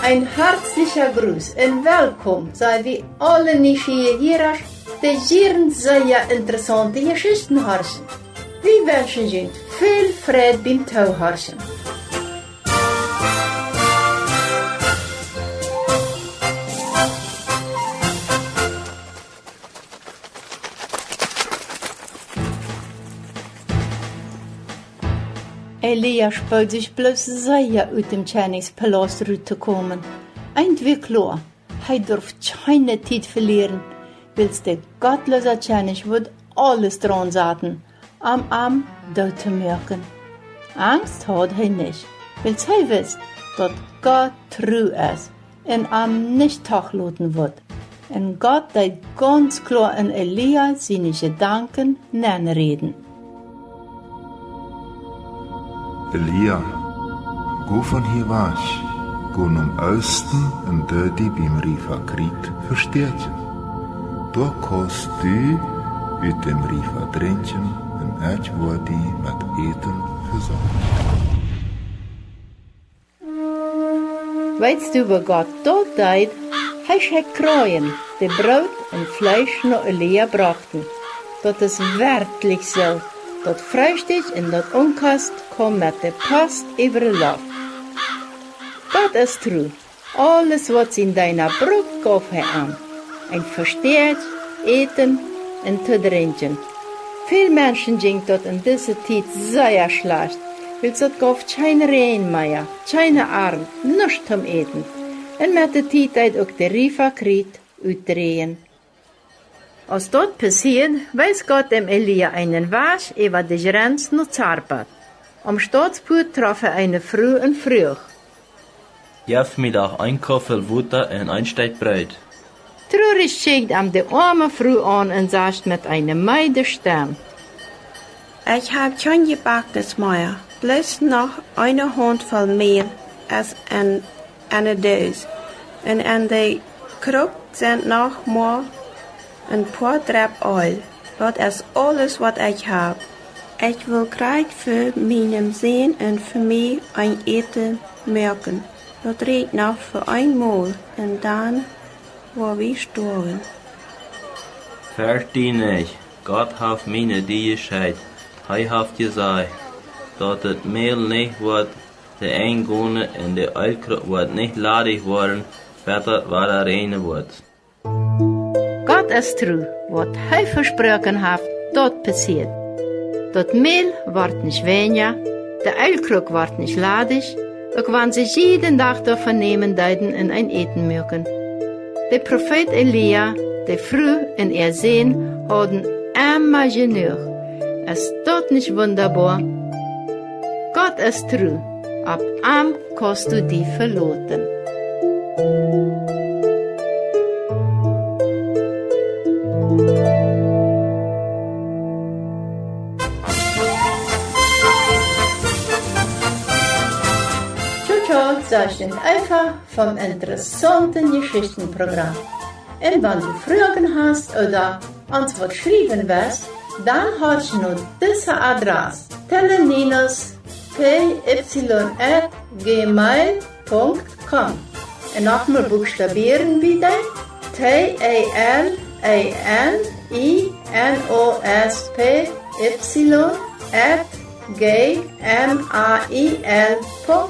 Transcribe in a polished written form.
Ein herzlicher Gruß und willkommen sei wie alle Nieuwsgierigen, die sehr interessante Geschichten hören. Wir wünschen Ihnen viel Freude beim Zuhören. Elia spült sich bloß sehr aus dem Tschernigspalast rauszukommen. Eindwie klar, er darf keine Zeit verlieren, weil der gottlose Tschernich wird alles dran setzen, am dort zu merken. Angst hat er nicht, weil er weiß, dass Gott treu ist und nicht tachlauten wird. Und Gott hat ganz klar in Elia seine Gedanken reden. Elia, go van hier weg, go naar Osten en dort die beim Riva Krieg versteertje. Da kannst du uit dem Riva drinken en et wordt die met eten verzorgt. Weißt du, was Gott dort deed? Hij schickt Kreuen, die Brot und Fleisch nach Elia brachten. Dat is werkelijk so. Dat Frühstück in dat Unkast kommt mit der Post über den Lauf. Das ist true. Alles, was in deiner Brot gab er an. Ein Versteht, Eten und zu trinken. Viele Menschen ging dort in dieser Zeit sehr schlecht, weil es gab keine Rehen mehr, keine Arm, nichts zum Eten. Und mit der Zeit hat auch der Riva Krieg ausdrehen. Als das passiert, weiß Gott dem Elia einen Weg über die Grenze nach Zarpat. Am Staatspoort traf er eine Frau und frug: Gib mir doch ein Koffel Wasser und ein Stück Brot. Traurig schickt ihm die arme Frau an und sagt mit einer Meidestimme: Ich hab schon gebackenes Meier, bloß noch eine Handvoll Mehl als eine Dose. Und an der Krug sind noch mal ein paar Drap Öl. Das ist alles, was ich hab. Ich will gerade für meinen Sehen und für mich ein Eten merken. Das reicht noch für einmal und dann, wo wir sterben. Versteh nicht. Gott hat meine die gescheit. Er hat gesagt, dass das Mehl nicht wird, der Eingone und der Ölkrug wird nicht ladig worden, später war er reine wird. Gott ist treu, was er versprochen hat, dort passiert. Das Mehl wird nicht weniger, der Ölkrug wird nicht ladig, auch wenn sie jeden Tag davon nehmen deuten in ein Eten mögen. Der Prophet Elia, der Früh in ihr Sehen, haben immer genug. Ist das nicht wunderbar? Gott ist treu, ab kannst du die verloten. Das ist einfach vom interessanten Geschichtenprogramm. Und wenn du Fragen hast oder uns was schreiben willst, dann hast du noch diese Adresse: teleninos@gmail.com. Und nochmal buchstabieren wieder: teleninos@gmail.com.